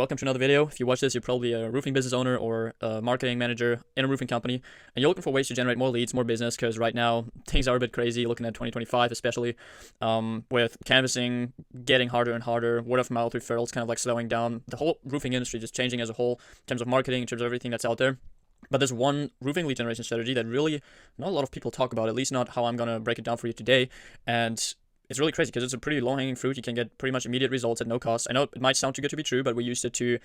Welcome to another video. If you watch this, you're probably a roofing business owner or a marketing manager in a roofing company, and you're looking for ways to generate more leads, more business, because right now things are a bit crazy, looking at 2025 especially, with canvassing getting harder and harder, word of mouth referrals kind of like slowing down, the whole roofing industry just changing as a whole in terms of marketing, in terms of everything that's out there. But there's one roofing lead generation strategy that really not a lot of people talk about, at least not how I'm going to break it down for you today, and it's really crazy because it's a pretty low-hanging fruit. You can get pretty much immediate results at no cost. I know it might sound too good to be true, but we used it to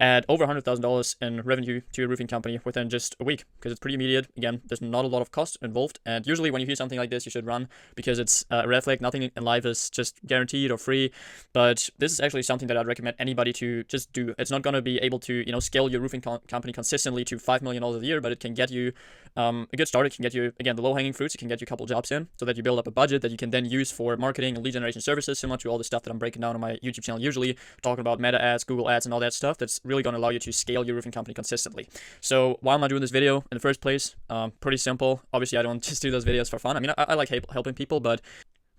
add over $100,000 in revenue to your roofing company within just a week because it's pretty immediate. Again, there's not a lot of cost involved, and usually when you hear something like this, you should run because it's a red flag. Nothing in life is just guaranteed or free, but this is actually something that I'd recommend anybody to just do. It's not going to be able to scale your roofing company consistently to $5 million a year, but it can get you a good start. It can get you, again, the low-hanging fruits. It can get you a couple jobs in so that you build up a budget that you can then use for marketing and lead generation services, similar to all the stuff that I'm breaking down on my YouTube channel, usually talking about meta ads, Google ads, and all that stuff. That's really going to allow you to scale your roofing company consistently. So why am I doing this video in the first place? Pretty simple. Obviously, I don't just do those videos for fun. I mean, I like helping people, but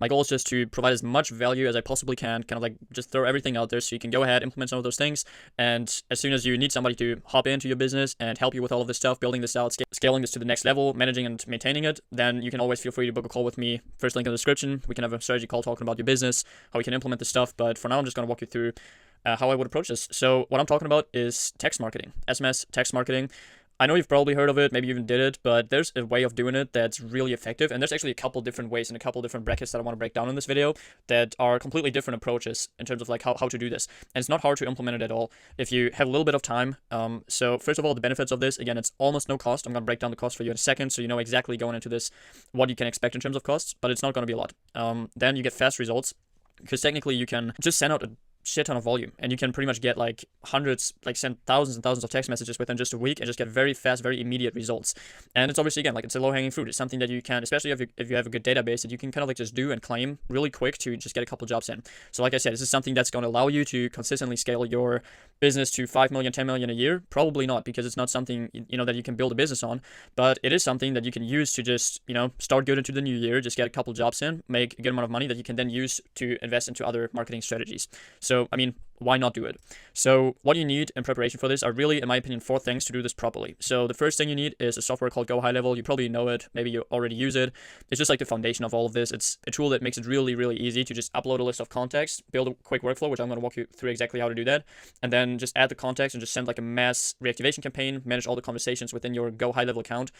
my goal is just to provide as much value as I possibly can, kind of like just throw everything out there so you can go ahead, implement some of those things, and as soon as you need somebody to hop into your business and help you with all of this stuff, building this out, scaling this to the next level, managing and maintaining it, then you can always feel free to book a call with me. First link in the description. We can have a strategy call talking about your business, how we can implement this stuff, but for now I'm just going to walk you through how I would approach this. So what I'm talking about is text marketing, SMS text marketing. I know you've probably heard of it, maybe you even did it, but there's a way of doing it that's really effective, and there's actually a couple different ways and a couple different brackets that I want to break down in this video that are completely different approaches in terms of like how to do this, and it's not hard to implement it at all if you have a little bit of time. So first of all, the benefits of this, again, it's almost no cost. I'm going to break down the cost for you in a second so you know exactly going into this what you can expect in terms of costs, but it's not going to be a lot. Then you get fast results because technically you can just send out a shit ton of volume, and you can pretty much get like hundreds, like send thousands and thousands of text messages within just a week and just get very fast, very immediate results. And it's obviously, again, like it's a low-hanging fruit. It's something that you can, especially if you have a good database, that you can kind of like just do and claim really quick to just get a couple jobs in. So like I said, this is something that's going to allow you to consistently scale your business to 5 million, 10 million a year. Probably not, because it's not something that you can build a business on, but it is something that you can use to just start good into the new year, just get a couple jobs in, make a good amount of money that you can then use to invest into other marketing strategies. So I mean, why not do it? So what you need in preparation for this are really, in my opinion, 4 things to do this properly. So the first thing you need is a software called GoHighLevel. You probably know it, maybe you already use it. It's just like the foundation of all of this. It's a tool that makes it really, really easy to just upload a list of contacts, build a quick workflow, which I'm going to walk you through exactly how to do that, and then just add the contacts and just send like a mass reactivation campaign, manage all the conversations within your GoHighLevel account.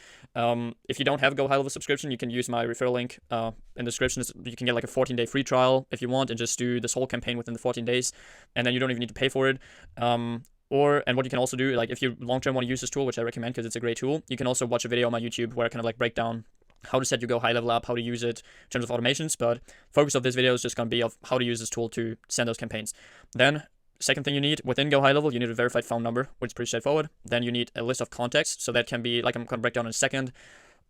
If you don't have a GoHighLevel subscription, you can use my referral link in the description. You can get like a 14-day free trial if you want and just do this whole campaign within the 14 days. And then you don't even need to pay for it. And what you can also do, like if you long-term want to use this tool, which I recommend because it's a great tool, you can also watch a video on my YouTube where I kind of like break down how to set your GoHighLevel up, how to use it in terms of automations. But focus of this video is just going to be of how to use this tool to send those campaigns. Then second thing you need within GoHighLevel, you need a verified phone number, which is pretty straightforward. Then you need a list of contacts. So that can be, like I'm going to break down in a second,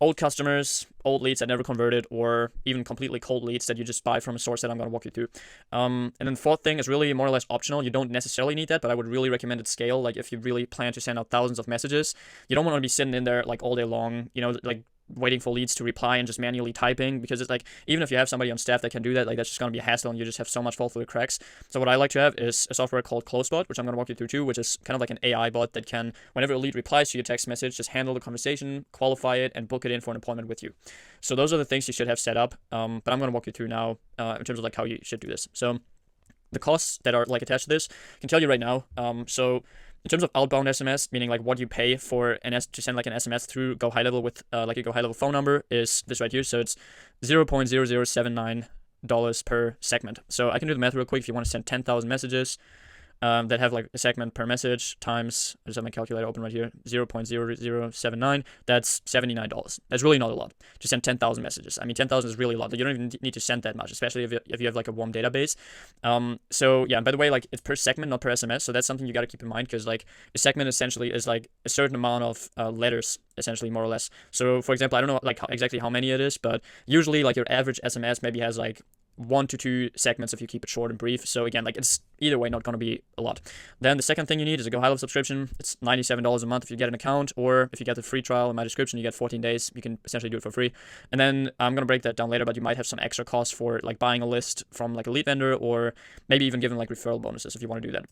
old customers, old leads that never converted, or even completely cold leads that you just buy from a source that I'm going to walk you through. And then the fourth thing is really more or less optional. You don't necessarily need that, but I would really recommend it scale. Like if you really plan to send out thousands of messages, you don't want to be sitting in there like all day long, like waiting for leads to reply and just manually typing, because it's like, even if you have somebody on staff that can do that, like that's just going to be a hassle and you just have so much fall through the cracks. So what I like to have is a software called CloseBot, which I'm going to walk you through too, which is kind of like an AI bot that can, whenever a lead replies to your text message, just handle the conversation, qualify it, and book it in for an appointment with you. So those are the things you should have set up, but I'm going to walk you through now in terms of like how you should do this. So the costs that are like attached to this, I can tell you right now. So in terms of outbound SMS, meaning like what you pay for to send like an SMS through GoHighLevel with like a GoHighLevel phone number, is this right here. So it's $0.0079 per segment. So I can do the math real quick. If you want to send 10,000 messages that have like a segment per message times, I just have my calculator open right here, 0.0079, that's $79. That's really not a lot to send 10,000 messages. I mean, 10,000 is really a lot. You don't even need to send that much, especially if you have like a warm database. So yeah, by the way, like it's per segment, not per SMS. So that's something you got to keep in mind, because like a segment essentially is like a certain amount of letters, essentially, more or less. So for example, I don't know like exactly how many it is, but usually like your average SMS maybe has like 1 to 2 segments if you keep it short and brief. So again, like it's either way not going to be a lot. Then the second thing you need is a GoHighLevel subscription. It's $97 a month if you get an account, or if you get the free trial in my description, you get 14 days. You can essentially do it for free. And then I'm going to break that down later, but you might have some extra costs for like buying a list from like a lead vendor, or maybe even giving like referral bonuses if you want to do that.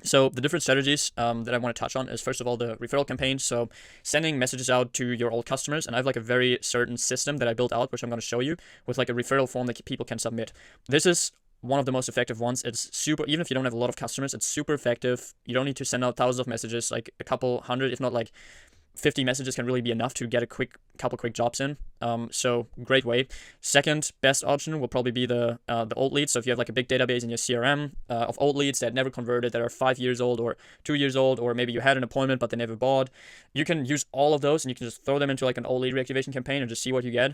So the different strategies that I want to touch on is, first of all, the referral campaign. So sending messages out to your old customers, and I have like a very certain system that I built out, which I'm going to show you, with like a referral form that people can submit. This is one of the most effective ones. It's super, even if you don't have a lot of customers, it's super effective. You don't need to send out thousands of messages, like a couple hundred, if not like 50 messages can really be enough to get a couple quick jobs in. So great way. Second best option will probably be the old leads. So if you have like a big database in your CRM of old leads that never converted, that are 5 years old or 2 years old, or maybe you had an appointment but they never bought, you can use all of those and you can just throw them into like an old lead reactivation campaign and just see what you get.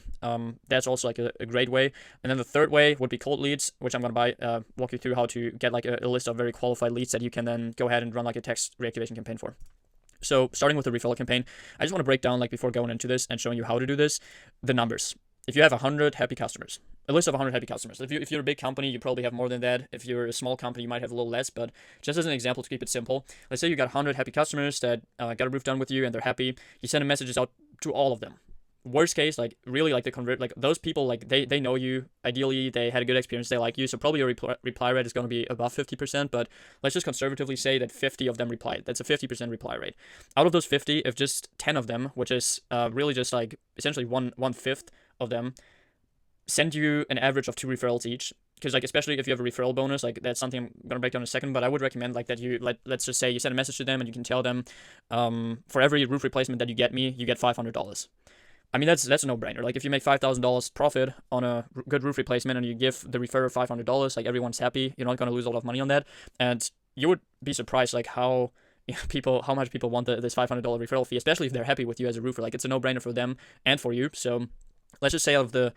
That's also like a great way. And then the third way would be cold leads, which I'm gonna walk you through how to get like a list of very qualified leads that you can then go ahead and run like a text reactivation campaign for. So starting with the referral campaign, I just want to break down, like before going into this and showing you how to do this, the numbers. If you have 100 happy customers, a list of 100 happy customers. If you're a big company, you probably have more than that. If you're a small company, you might have a little less, but just as an example to keep it simple, let's say you got 100 happy customers that got a roof done with you and they're happy. You send messages out to all of them. Worst case, like really like they convert, like those people, like they know you, ideally they had a good experience, they like you, so probably your reply rate is going to be above 50%, but let's just conservatively say that 50 of them replied. That's a 50% reply rate. Out of those 50, if just 10 of them, which is really just like essentially one fifth of them, send you an average of 2 referrals each, because like especially if you have a referral bonus, like that's something I'm gonna break down in a second, but I would recommend like that you let's just say you send a message to them and you can tell them, for every roof replacement that you get me, you get $500. I mean, that's a no-brainer. Like if you make $5,000 profit on a good roof replacement and you give the referrer $500, like everyone's happy. You're not going to lose a lot of money on that. And you would be surprised like how much people want this $500 referral fee, especially if they're happy with you as a roofer. Like it's a no-brainer for them and for you. So let's just say out of the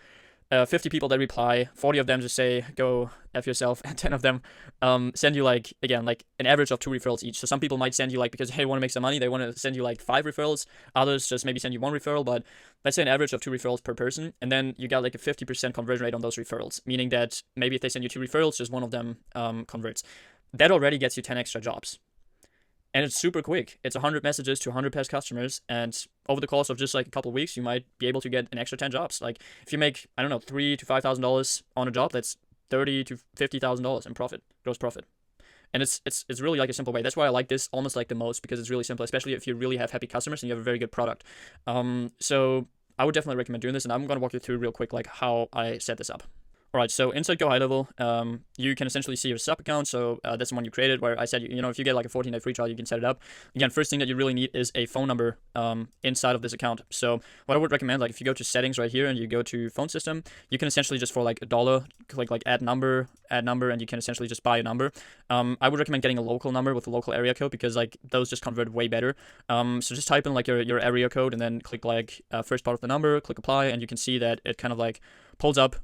50 people that reply, 40 of them just say, go F yourself, and 10 of them send you like, again, like an average of 2 referrals each. So some people might send you like, because hey, want to make some money, they want to send you like 5 referrals. Others just maybe send you 1 referral, but let's say an average of 2 referrals per person. And then you got like a 50% conversion rate on those referrals, meaning that maybe if they send you 2 referrals, just one of them converts. That already gets you 10 extra jobs. And it's super quick. It's 100 messages to 100 past customers, and over the course of just like a couple of weeks, you might be able to get an extra 10 jobs. Like if you make, I don't know, $3,000 to $5,000 on a job, that's $30,000 to $50,000 in profit, gross profit. And it's really like a simple way. That's why I like this almost like the most, because it's really simple, especially if you really have happy customers and you have a very good product. So I would definitely recommend doing this, and I'm going to walk you through real quick like how I set this up. Alright, so inside GoHighLevel, you can essentially see your sub account. So that's the one you created, where I said, if you get like a 14-day free trial, you can set it up. Again, first thing that you really need is a phone number inside of this account. So what I would recommend, like if you go to settings right here and you go to phone system, you can essentially just for like $1 click like add number, and you can essentially just buy a number. I would recommend getting a local number with a local area code, because like those just convert way better. So just type in like your area code and then click like first part of the number, click apply, and you can see that it kind of like pulls up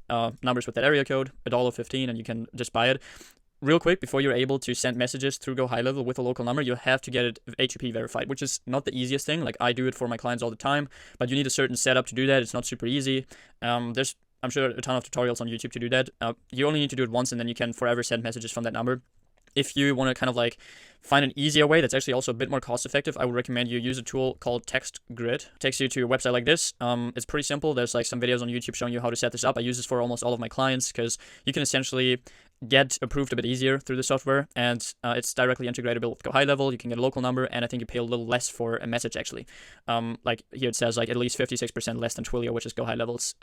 numbers with that area code, $1.15, and you can just buy it. Real quick, before you're able to send messages through GoHighLevel with a local number, you have to get it HTTP verified, which is not the easiest thing. Like I do it for my clients all the time, but you need a certain setup to do that. It's not super easy. There's, I'm sure, a ton of tutorials on YouTube to do that. You only need to do it once, and then you can forever send messages from that number. If you want to kind of like find an easier way that's actually also a bit more cost effective, I would recommend you use a tool called Text Grid. It takes you to a website like this. It's pretty simple. There's like some videos on YouTube showing you how to set this up. I use this for almost all of my clients, because you can essentially get approved a bit easier through the software, and it's directly integratable with GoHighLevel. You can get a local number, and I think you pay a little less for a message actually. Like here it says like at least 56% less than Twilio, which is GoHighLevel's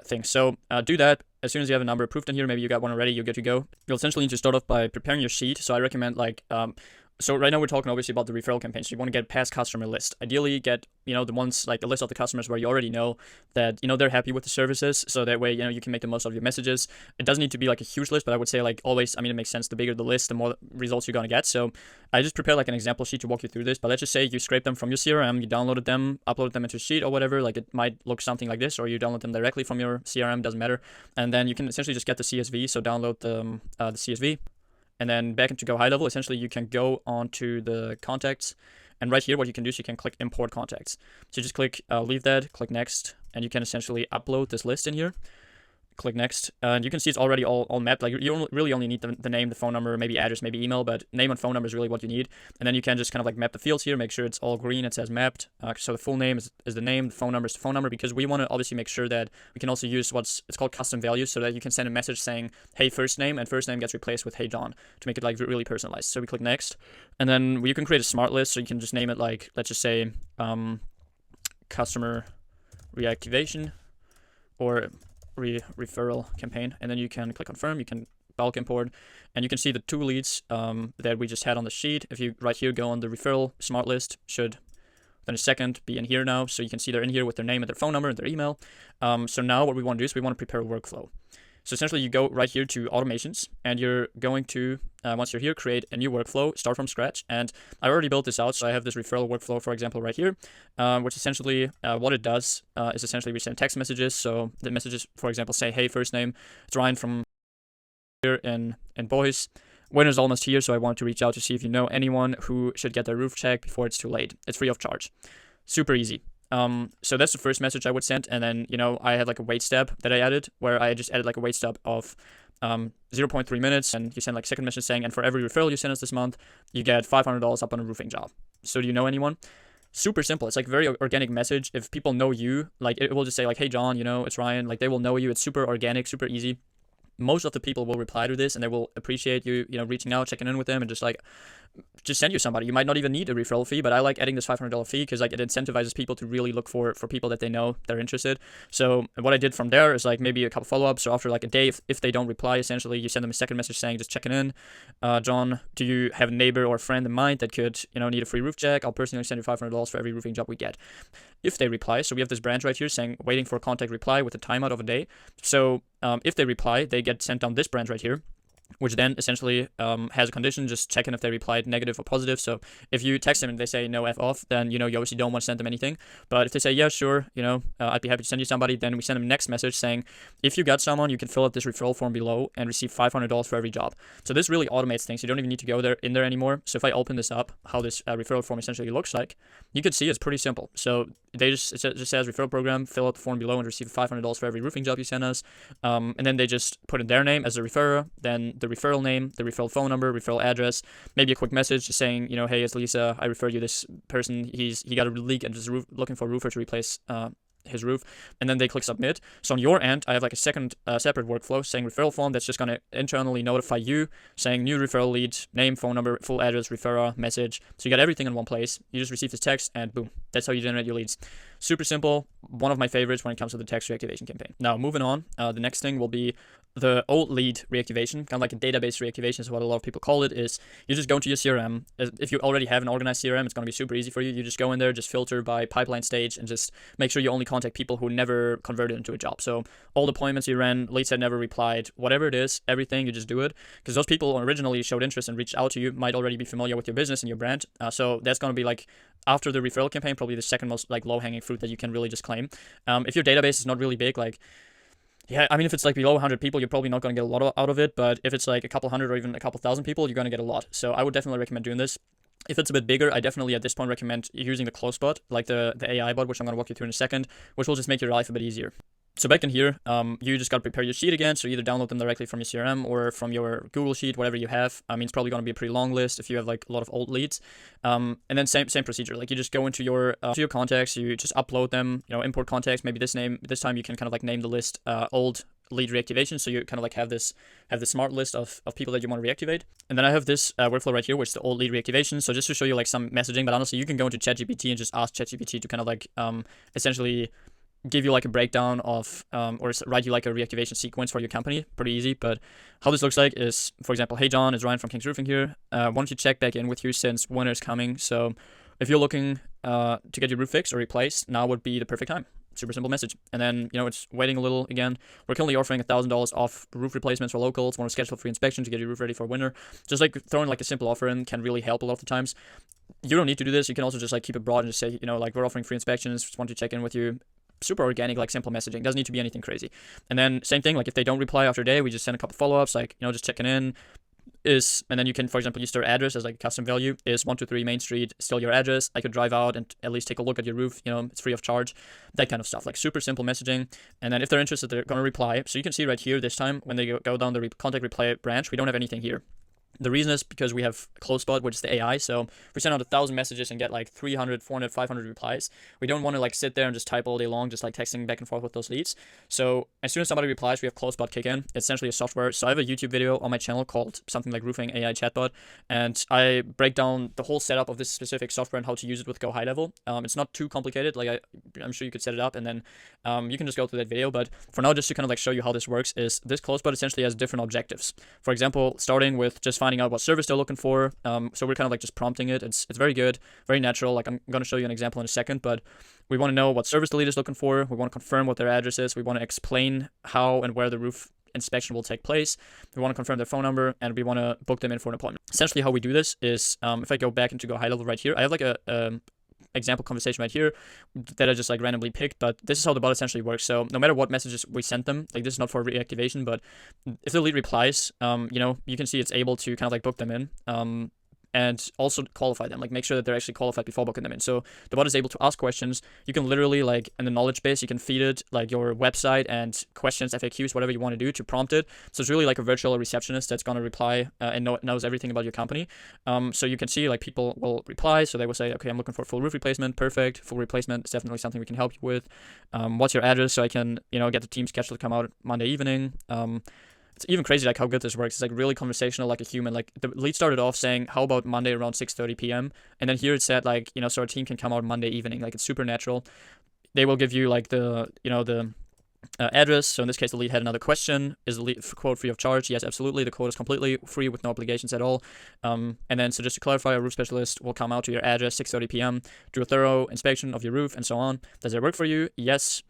thing. So do that. As soon as you have a number approved in here, maybe you got one already, you're good to go. You'll essentially need to start off by preparing your sheet. So I recommend like, so right now we're talking obviously about the referral campaign. So you want to get past customer list. Ideally get, the ones like the list of the customers where you already know that, they're happy with the services. So that way, you can make the most of your messages. It doesn't need to be like a huge list, but I would say like always, it makes sense. The bigger the list, the more results you're going to get. So I just prepared like an example sheet to walk you through this, but let's just say you scrape them from your CRM, you downloaded them, uploaded them into a sheet or whatever. Like it might look something like this, or you download them directly from your CRM, doesn't matter. And then you can essentially just get the CSV. So download the CSV. And then back into GoHighLevel, essentially you can go onto the contacts, and right here what you can do is you can click import contacts. So you just click leave that, click next, and you can essentially upload this list in here. Click next, and you can see it's already all mapped. Like, you really only need the name, the phone number, maybe address, maybe email, but name and phone number is really what you need. And then you can just kind of like map the fields here, make sure it's all green, it says mapped. So the full name is the name, the phone number is the phone number, because we want to obviously make sure that we can also use it's called custom values, so that you can send a message saying, hey, first name, and first name gets replaced with hey, John, to make it like really personalized. So we click next, and then you can create a smart list, so you can just name it like, let's just say, customer reactivation, or referral campaign, and then you can click confirm, you can bulk import, and you can see the 2 leads that we just had on the sheet. If you right here go on the referral smart list, should within a second be in here now, so you can see they're in here with their name and their phone number and their email. So now what we want to do is we want to prepare a workflow. So essentially you go right here to automations, and you're going to, once you're here, create a new workflow, start from scratch. And I already built this out, so I have this referral workflow, for example, right here, which essentially, what it does is essentially we send text messages. So the messages, for example, say, hey, first name, it's Ryan from here in Boys. Winter's almost here, so I want to reach out to see if you know anyone who should get their roof checked before it's too late. It's free of charge. Super easy. So that's the first message I would send, and then, I had like a wait step that I added, where I just added like a wait step of 0.3 minutes, and you send like second message saying, and for every referral you send us this month, you get $500 up on a roofing job. So do you know anyone? Super simple. It's like a very organic message. If people know you, like, it will just say like, hey, John, it's Ryan. Like, they will know you. It's super organic, super easy. Most of the people will reply to this, and they will appreciate you, reaching out, checking in with them, and just send you somebody. You might not even need a referral fee, but I like adding this $500 fee because like it incentivizes people to really look for people that they know they're interested. So what I did from there is like maybe a couple follow-ups. So after like a day, if they don't reply, essentially you send them a second message saying, just checking in. John, do you have a neighbor or a friend in mind that could, need a free roof check? I'll personally send you $500 for every roofing job we get. If they reply, so we have this branch right here saying waiting for a contact reply with a timeout of a day. So if they reply, they get sent down this branch right here, which then essentially has a condition, just checking if they replied negative or positive. So if you text them and they say no, F off, then, you obviously don't want to send them anything. But if they say, yeah, sure, I'd be happy to send you somebody, then we send them a next message saying, if you got someone, you can fill out this referral form below and receive $500 for every job. So this really automates things. You don't even need to go in there anymore. So if I open this up, how this referral form essentially looks like, you can see it's pretty simple. So it just says referral program, fill out the form below and receive $500 for every roofing job you send us. And then they just put in their name as the referrer, then the referral name, the referral phone number, referral address, maybe a quick message just saying, hey, it's Lisa, I referred you this person, he got a leak and is looking for a roofer to replace his roof, and then they click submit. So on your end, I have like a second separate workflow saying referral form that's just going to internally notify you saying new referral lead, name, phone number, full address, referrer, message. So you got everything in one place. You just receive this text and boom, that's how you generate your leads. Super simple. One of my favorites when it comes to the text reactivation campaign. Now moving on, the next thing will be the old lead reactivation, kind of like a database reactivation is what a lot of people call it. Is you just go into your CRM. If you already have an organized CRM, it's going to be super easy for you. You just go in there, just filter by pipeline stage, and just make sure you only contact people who never converted into a job. So all the appointments you ran, leads that never replied, whatever it is, everything, you just do it, because those people originally showed interest and reached out to you might already be familiar with your business and your brand. So that's going to be like, after the referral campaign, probably the second most like low-hanging fruit that you can really just claim. If your database is not really big, like, yeah, I mean, if it's like below 100 people, you're probably not going to get a lot out of it. But if it's like a couple hundred or even a couple thousand people, you're going to get a lot. So I would definitely recommend doing this. If it's a bit bigger, I definitely at this point recommend using the close bot, like the AI bot, which I'm going to walk you through in a second, which will just make your life a bit easier. So back in here, you just got to prepare your sheet again. So either download them directly from your CRM or from your Google Sheet, whatever you have. I mean, it's probably going to be a pretty long list if you have like a lot of old leads. And then same procedure. Like you just go into your contacts, you just upload them, import contacts. Maybe this time you can kind of like name the list old lead reactivation. So you kind of like have this smart list of people that you want to reactivate. And then I have this workflow right here, which is the old lead reactivation. So just to show you like some messaging, but honestly, you can go into ChatGPT and just ask ChatGPT to kind of like essentially give you like a breakdown of or write you like a reactivation sequence for your company. Pretty easy. But how this looks like is, for example, hey John, it's Ryan from King's Roofing here. Why don't you check back in with you since winter is coming? So if you're looking to get your roof fixed or replaced, now would be the perfect time. Super simple message. And then, it's waiting a little again. We're currently offering $1,000 off roof replacements for locals. Want to schedule a free inspection to get your roof ready for winter. Just like throwing like a simple offer in can really help a lot of the times. You don't need to do this. You can also just like keep it broad and just say, like we're offering free inspections. Just want to check in with you. Super organic, like simple messaging. Doesn't need to be anything crazy. And then same thing, like if they don't reply after a day, we just send a couple follow-ups, like, just checking in. and then you can, for example, use their address as like a custom value. Is 123 Main Street still your address? I could drive out and at least take a look at your roof. It's free of charge. That kind of stuff, like super simple messaging. And then if they're interested, they're going to reply. So you can see right here this time when they go down the contact reply branch, we don't have anything here. The reason is because we have CloseBot, which is the AI. So if we send out 1,000 messages and get like 300, 400, 500 replies, we don't want to like sit there and just type all day long, just like texting back and forth with those leads. So as soon as somebody replies, we have CloseBot kick in. It's essentially a software. So I have a YouTube video on my channel called something like Roofing AI Chatbot, and I break down the whole setup of this specific software and how to use it with GoHighLevel. It's not too complicated. Like I'm sure you could set it up, and then you can just go through that video. But for now, just to kind of like show you how this works, is this CloseBot essentially has different objectives. For example, starting with just finding out what service they're looking for. So we're kind of like just prompting it. It's very good, very natural. Like I'm going to show you an example in a second, but we want to know what service the lead is looking for. We want to confirm what their address is. We want to explain how and where the roof inspection will take place. We want to confirm their phone number, and we want to book them in for an appointment. Essentially how we do this is, if I go back into GoHighLevel right here, I have like a example conversation right here that I just like randomly picked, but this is how the bot essentially works. So no matter what messages we send them, like this is not for reactivation, but if the lead replies, you can see it's able to kind of like book them in, and also qualify them, like make sure that they're actually qualified before booking them in. So the bot is able to ask questions. You can literally like in the knowledge base, you can feed it like your website and questions, FAQs, whatever you want to do to prompt it. So it's really like a virtual receptionist that's going to reply and knows everything about your company. So you can see like people will reply. So they will say, okay, I'm looking for full roof replacement. Perfect. Full replacement is definitely something we can help you with. What's your address? So I can, get the team schedule to come out Monday evening. It's even crazy like how good this works. It's like really conversational, like a human. Like the lead started off saying, how about Monday around 6:30 p.m. And then here it said like, so our team can come out Monday evening. Like it's super natural. They will give you like the address. So in this case, the lead had another question. Is the lead quote free of charge? Yes, absolutely. The quote is completely free with no obligations at all. And then so just to clarify, a roof specialist will come out to your address 6:30 p.m., do a thorough inspection of your roof and so on. Does it work for you? Yes.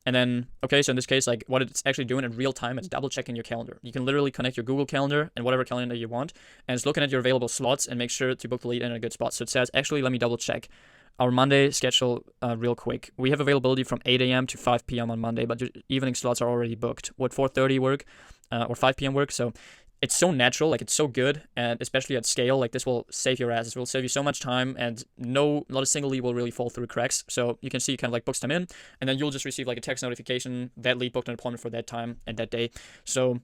And then, okay, so in this case, like what it's actually doing in real time, it's double checking your calendar. You can literally connect your Google Calendar and whatever calendar you want, and it's looking at your available slots and make sure to book the lead in a good spot. So it says, actually, let me double check our Monday schedule real quick. We have availability from 8 a.m. to 5 p.m. on Monday, but your evening slots are already booked. Would 4:30 work or 5 p.m. work? So it's so natural, like it's so good, and especially at scale, like this will save your ass. This will save you so much time, and not a single lead will really fall through cracks. So you can see kind of like books them in, and then you'll just receive like a text notification that lead booked an appointment for that time and that day. So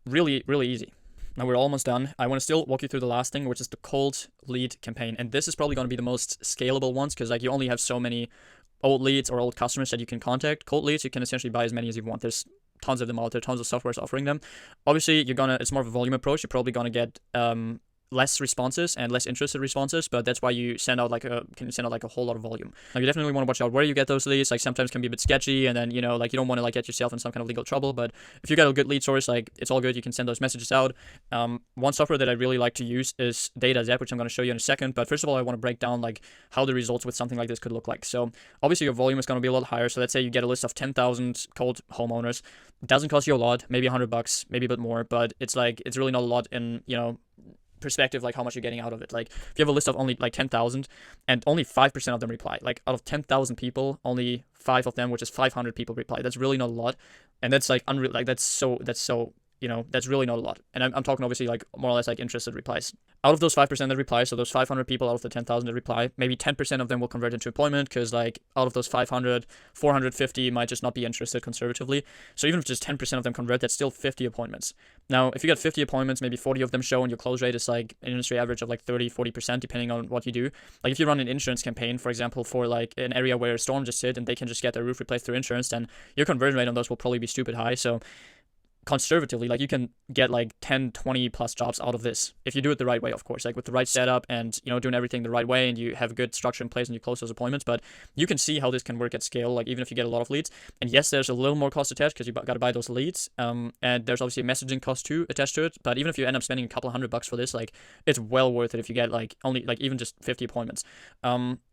really, really easy. Now we're almost done. I want to still walk you through the last thing, which is the cold lead campaign. And this is probably going to be the most scalable ones because like you only have so many old leads or old customers that you can contact. Cold leads, you can essentially buy as many as you want. There's tons of them out there, tons of softwares offering them. Obviously, it's more of a volume approach. You're probably going to get less responses and less interested responses, but that's why you send out like a whole lot of volume. Now you definitely want to watch out where you get those leads. Like sometimes can be a bit sketchy, and then like you don't want to like get yourself in some kind of legal trouble. But if you get a good lead source, like it's all good. You can send those messages out. One software that I really like to use is DataZap, which I'm going to show you in a second. But first of all, I want to break down like how the results with something like this could look like. So obviously your volume is going to be a lot higher. So let's say you get a list of 10,000 cold homeowners. It doesn't cost you a lot, maybe $100, maybe a bit more, but it's really not a lot in perspective, like how much you're getting out of it. Like if you have a list of only like 10,000 and only 5% of them reply, like out of 10,000 people, only 5 of them, which is 500 people reply. That's really not a lot, and that's like unreal. Like that's really not a lot. And I'm talking obviously like more or less like interested replies. Out of those 5% that reply, so those 500 people out of the 10,000 that reply, maybe 10% of them will convert into appointment because like out of those 500, 450 might just not be interested conservatively. So even if just 10% of them convert, that's still 50 appointments. Now, if you get 50 appointments, maybe 40 of them show and your close rate is like an industry average of like 30, 40% depending on what you do. Like if you run an insurance campaign, for example, for like an area where a storm just hit and they can just get their roof replaced through insurance, then your conversion rate on those will probably be stupid high. So conservatively, like you can get like 10, 20 plus jobs out of this if you do it the right way, of course, like with the right setup and doing everything the right way and you have good structure in place and you close those appointments. But you can see how this can work at scale, like even if you get a lot of leads. And yes, there's a little more cost attached because you got to buy those leads, and there's obviously a messaging cost too attached to it. But even if you end up spending a couple $100 for this, like it's well worth it if you get like only like even just 50 appointments.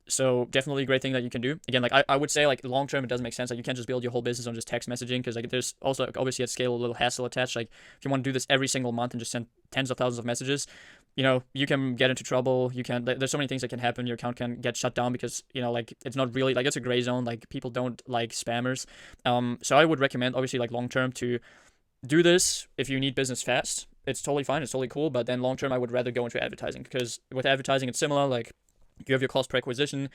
So definitely a great thing that you can do. Again, like I would say like long term, it doesn't make sense. Like you can't just build your whole business on just text messaging because like there's also obviously at scale a little hassle attached. Like if you want to do this every single month and just send tens of thousands of messages, you can get into trouble. There's so many things that can happen. Your account can get shut down because, like it's not really like it's a gray zone. Like people don't like spammers. So I would recommend obviously like long term to do this if you need business fast. it's totally fine, it's totally cool, but then long term I would rather go into advertising, because with advertising it's similar, like you have your cost per acquisition,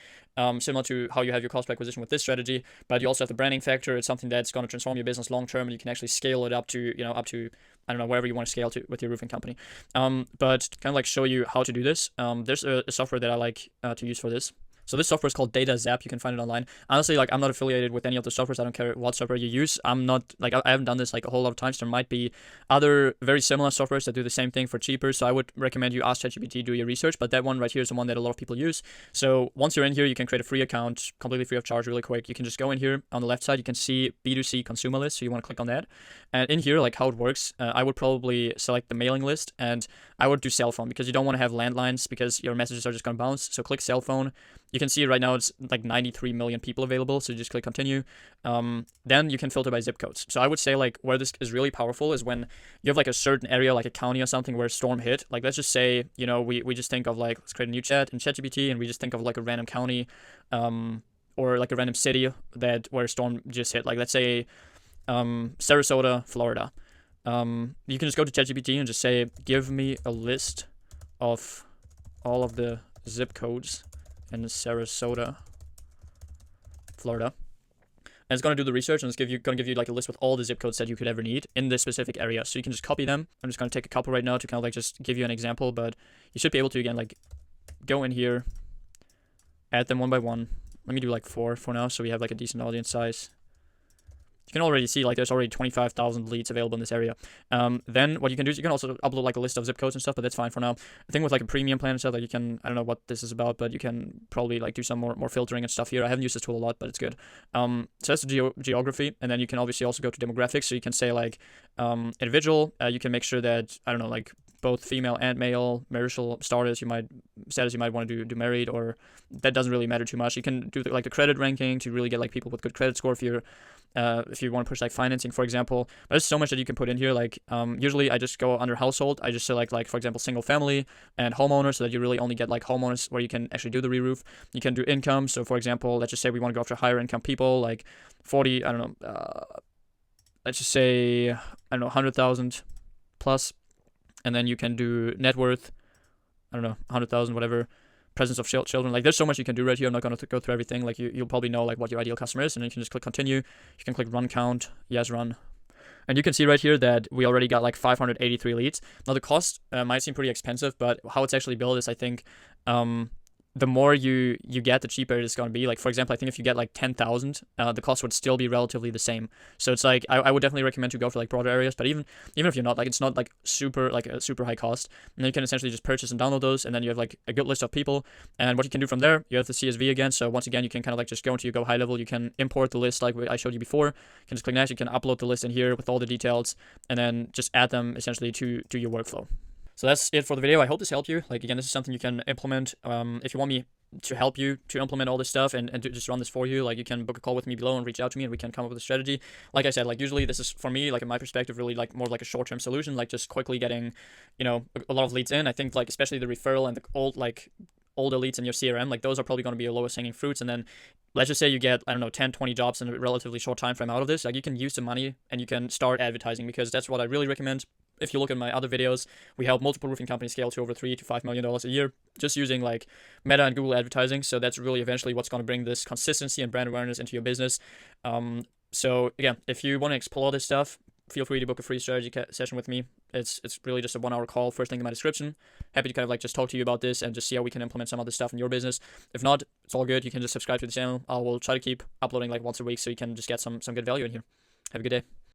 similar to how you have your cost per acquisition with this strategy, but you also have the branding factor. It's something that's going to transform your business long term, and you can actually scale it up to, I don't know, wherever you want to scale to with your roofing company. But to kind of like show you how to do this, there's a software that I like to use for this. So this software is called Data Zap. You can find it online. Honestly, like I'm not affiliated with any of the softwares. I don't care what software you use. I'm not like I haven't done this like a whole lot of times. There might be other very similar softwares that do the same thing for cheaper. So I would recommend you ask ChatGPT, do your research. But that one right here is the one that a lot of people use. So once you're in here, you can create a free account completely free of charge, really quick. You can just go in here on the left side. You can see B2C consumer list. So you want to click on that. And in here, like how it works, I would probably select the mailing list, and I would do cell phone because you don't want to have landlines because your messages are just going to bounce. So click cell phone. You can see right now it's like 93 million people available. So you just click continue. Then you can filter by zip codes. So I would say like where this is really powerful is when you have like a certain area, like a county or something where a storm hit. Like let's just say, we just think of like, let's create a new chat in ChatGPT, and we just think of like a random county, or like a random city where a storm just hit. Like let's say Sarasota, Florida. You can just go to ChatGPT and just say, give me a list of all of the zip codes in Sarasota, Florida. And it's going to do the research, and it's going to give you like a list with all the zip codes that you could ever need in this specific area. So you can just copy them. I'm just going to take a couple right now to kind of like just give you an example, but you should be able to, again, like go in here, add them one by one. Let me do like 4 for now, so we have like a decent audience size. You can already see like there's already 25,000 leads available in this area. Then what you can do is you can also upload like a list of zip codes and stuff, but that's fine for now. I think with like a premium plan and stuff, like you can, I don't know what this is about, but you can probably like do some more filtering and stuff here. I haven't used this tool a lot, but it's good. So that's the geography, and then you can obviously also go to demographics. So you can say like individual. You can make sure that, I don't know, like both female and male, marital status you might want to do married, or that doesn't really matter too much. You can do like a credit ranking to really get like people with good credit score if you want to push like financing, for example. But there's so much that you can put in here. Like usually I just go under household. I just select like, for example, single family and homeowner, so that you really only get like homeowners where you can actually do the re-roof. You can do income. So for example, let's just say we want to go after higher income people, like 40, I don't know, let's just say, I don't know, 100,000 plus. And then you can do net worth, I don't know, 100,000, whatever. Presence of children. Like there's so much you can do right here. I'm not going to go through everything. Like you'll probably know like what your ideal customer is, and then you can just click continue. You can click run count. Yes, run. And you can see right here that we already got like 583 leads. Now the cost might seem pretty expensive, but how it's actually built is, I think, the more you get, the cheaper it's going to be. Like, for example, I think if you get like 10,000, the cost would still be relatively the same. So it's like, I would definitely recommend to go for like broader areas, but even if you're not, like, it's not like a super high cost. And then you can essentially just purchase and download those, and then you have like a good list of people. And what you can do from there, you have the CSV again. So once again, you can kind of like just go into your GoHighLevel. You can import the list like I showed you before. You can just click next. You can upload the list in here with all the details, and then just add them essentially to your workflow. So that's it for the video. I hope this helped you. Like, again, this is something you can implement. If you want me to help you to implement all this stuff and to just run this for you, like, you can book a call with me below and reach out to me, and we can come up with a strategy. Like I said, like, usually this is, for me, like, in my perspective, really like more like a short-term solution, like just quickly getting, a lot of leads in. I think, like, especially the referral and the older leads in your CRM, like those are probably going to be your lowest hanging fruits. And then let's just say you get, I don't know, 10, 20 jobs in a relatively short time frame out of this. Like, you can use the money and you can start advertising, because that's what I really recommend. If you look at my other videos, we help multiple roofing companies scale to over $3 to $5 million a year just using like Meta and Google advertising. So that's really eventually what's going to bring this consistency and brand awareness into your business. So again, if you want to explore this stuff, feel free to book a free strategy session with me. It's really just a 1 hour call, first link in my description. Happy to kind of like just talk to you about this and just see how we can implement some of this stuff in your business. If not, it's all good. You can just subscribe to the channel. I will try to keep uploading like once a week so you can just get some good value in here. Have a good day.